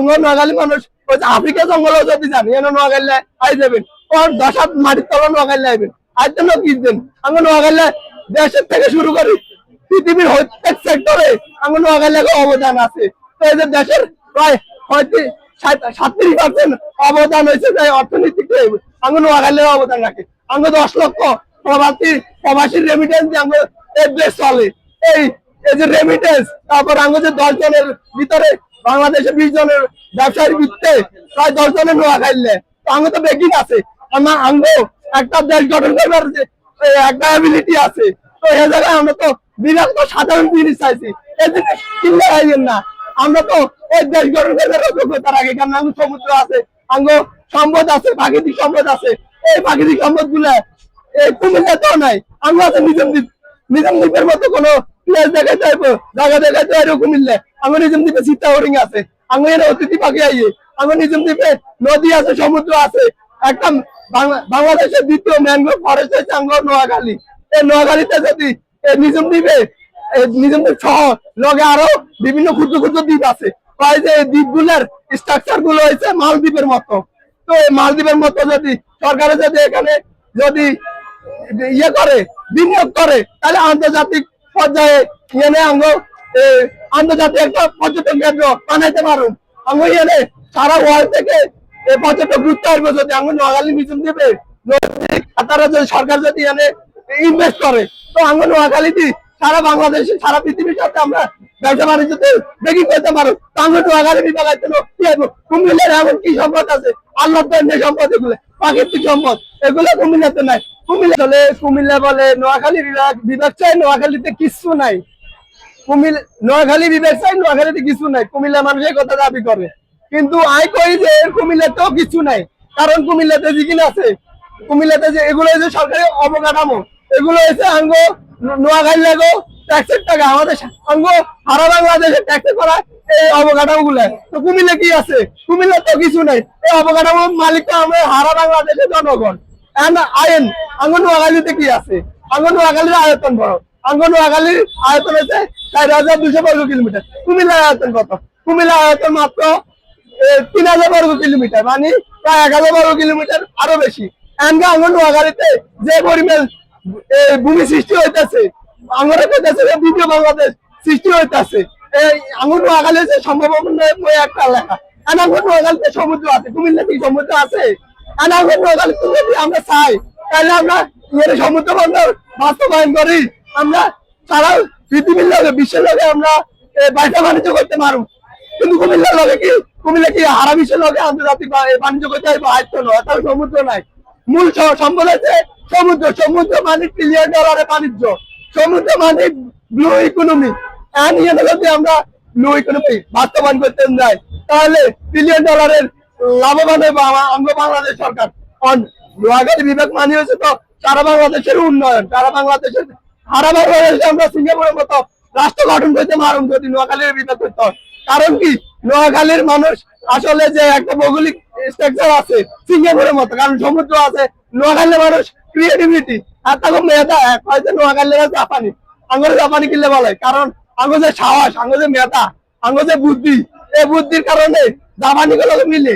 নোয়াখালী মানুষ ওই আফ্রিকা জঙ্গল যদি যান এনে নোয়াখালী আই যাবেন ওর 10 হাত মাটির তলা নোয়াখালী আইবেন আজ জন্য কি দেন আমরা নোয়াখালী দেশের থেকে শুরু করি পৃথিবীর প্রত্যেক সেক্টরে আমরা নোয়াখালীর অবদান আছে। তো এই যে দেশের প্রায় 37% অবদান হয়েছে যে অর্থনীতিতে আমরা নোয়াখালীর অবদান রাখে। আমরা 10 লক্ষ প্রবাসী রেমিটেন্স দিয়ে আমরা এই দেশ চলে। এই যে রেমিটেন্স তারপর আমরা যে 10 জনের ভিতরে বাংলাদেশে 20 জনের ব্যবসায়ীর ভিত্তিতে প্রায় 10 জনের নোয়াখালী তো আমরা তো বেকিং আছে আমরা একটা দেশ গঠন করবার একটা অ্যাবিলিটি আছে। তো এই জায়গায় আমরা তো বিরাট সাধারণ জিনিস চাইছি এই জিনিস কিনলে আইবেন না। আমরা তো এই দেশ গঠন করবার যোগ্যতা রাখি কারণ আমরা সমুদ্র আছে আঙ্গ সম্পদ আছে প্রাকৃতিক সম্পদ আছে। এই প্রাকৃতিক সম্পদ গুলা এই কুমিল্লা তো নাই আমরা আছে নিজাম দ্বীপের মতো কোনো প্লেস দেখাতে চাইবো জায়গা দেখাতে চাইবো কুমিল্লা আমার নিজাম দ্বীপে সীতা হরিং আছে আমরা এর অতিথি পাখি আইয়ে আমার নিজাম দ্বীপে নদী আছে সমুদ্র আছে। একটা বাংলাদেশের দ্বিতীয় ম্যানগ্রোভ ফরেস্ট হচ্ছে আঙ্গর নোয়াখালী। এই নোয়াখালীতে যদি নিজাম দ্বীপ সহ লগে আরো বিভিন্ন ক্ষুদ্র ক্ষুদ্র দ্বীপ আছে প্রায় যে দ্বীপগুলোর স্ট্রাকচার গুলো হয়েছে মালদ্বীপের মতো। তো এই মালদ্বীপের মতো যদি সরকারে যদি এখানে যদি ইয়ে করে বিনিয়োগ করে তাহলে আন্তর্জাতিক পর্যায়ে এনে আন্তর্জাতিক একটা পর্যটন কেন্দ্র বানাইতে পারুন। আমরা এনে সারা ওয়ার্ল্ড থেকে পর্যটক ঘুরতে আসবো যদি আমরা নোয়াখালী মিশন দেবে তারা যদি সরকার যদি এনে ইনভেস্ট করে তো আমরা নোয়াখালীতে সারা বাংলাদেশে সারা পৃথিবীর সাথে আমরা ব্যবসা বাণিজ্যতে বেগিং করতে পারো। তো আমরা নোয়াখালী বিভাগের জন্য কুমিল্লার এমন কি সম্পদ আছে আল্লাহ সম্পদ এগুলো প্রাকৃতিক সম্পদ এগুলো কুমিল্লাতে নাই। কুমিল্লা বলে নোয়াখালী বিভাগ চাই নোয়াখালীতে কিছু নাই। নোয়াখালী বিভাগ চাই নোয়াখালীতে কিছু নাই কুমিল্লা মানুষ এই কথা দাবি করে কিন্তু আই কই যে কুমিল্লাতেও কিছু নাই। কারণ কুমিল্লাতে যেগুলো আছে কুমিল্লাতে যে এগুলো যে সরকারি অবকাঠামো এগুলো হচ্ছে আঙ্গ নোয়াখালী লাগো ট্যাক্সের টাকা আমাদের আঙ্গ সারা বাংলাদেশে ট্যাক্সে করা এই অবকাঠামো গুলা। তো কুমিল্লা কি আছে কুমিল্লা তো কিছু নাই এই অবকাঠামো মালিক তো আমরা সারা বাংলাদেশের জনগণ। আইন আঙ্গ নোয়াখালীতে কি আছে আঙ্গ নোয়াখালীর আয়তন বড় আঙ্গ নোয়াখালীর আয়তন হচ্ছে 4200 বর্গ কিলোমিটার। কুমিল্লার আয়তন কত কুমিল্লার আয়তন মাত্র 3000 বর্গ কিলোমিটার মানে প্রায় 1000 বর্গ কিলোমিটার আরো বেশি। আঙ্গ নোয়াখালীতে যে পরিমাণ ভূমি সৃষ্টি হইতেছে আঙ্গরে কইতেছে দ্বিতীয় বাংলাদেশ সৃষ্টি হইতেছে। এই আঙ্গুর নোয়াখালী হচ্ছে সম্ভাবনা একটা এলাকা। আঙ্গুর নোয়াখালীতে সমুদ্র আছে কুমিল্লাতে সমুদ্র আছে আঙ্গুর নোয়াখালী যদি আমরা চাই তাহলে আমরা সমুদ্র বন্দর বাস্তবায়ন করি আমরা সারা পৃথিবীর লগে বিশ্বের লগে আমরা ব্যবসা বাণিজ্য করতে পারবো। কিন্তু কুমিল্লার লগে কি কুমিল্লা কি হারা বিশ্বের লগে আন্তর্জাতিক বাণিজ্য করতে পারবো আয়ত্ত নয় তার সমুদ্র নাই। মূল সম্পদ আছে সমুদ্র সমুদ্র মানে $1 ট্রিলিয়ন বাণিজ্য সমুদ্র মানে ব্লু ইকোনমি। যদি আমরা ব্লু ইকোনমি বাস্তবায়ন করতে যাই তাহলে $1 ট্রিলিয়ন লাভবান হবে আমরা বাংলাদেশ সরকার। নোয়াখালী বিভাগ মানে হচ্ছে তো সারা বাংলাদেশের উন্নয়ন সারা বাংলাদেশে আমরা সিঙ্গাপুরের মতো রাষ্ট্র গঠন করতে পারুন যদি নোয়াখালীর বিভাগ করতে হয়। কারণ কি নোয়াখালীর মানুষ আসলে যে একটা ভৌগোলিক স্ট্রাকচার আছে সিঙ্গাপুরের মতো কারণ সমুদ্র আছে। নোয়াখালীর মানুষ ক্রিয়েটিভিটি আর তখন মেধা হয়তো নোয়াখালীরা জাপানি আঙ্গুরে জাপানি কিনলে বলে কারণ আঙ্গু যে সাহস আঙ্গু যে মেধা আঙ্গু যে বুদ্ধি এই বুদ্ধির কারণে জাপানি গুলো মিলে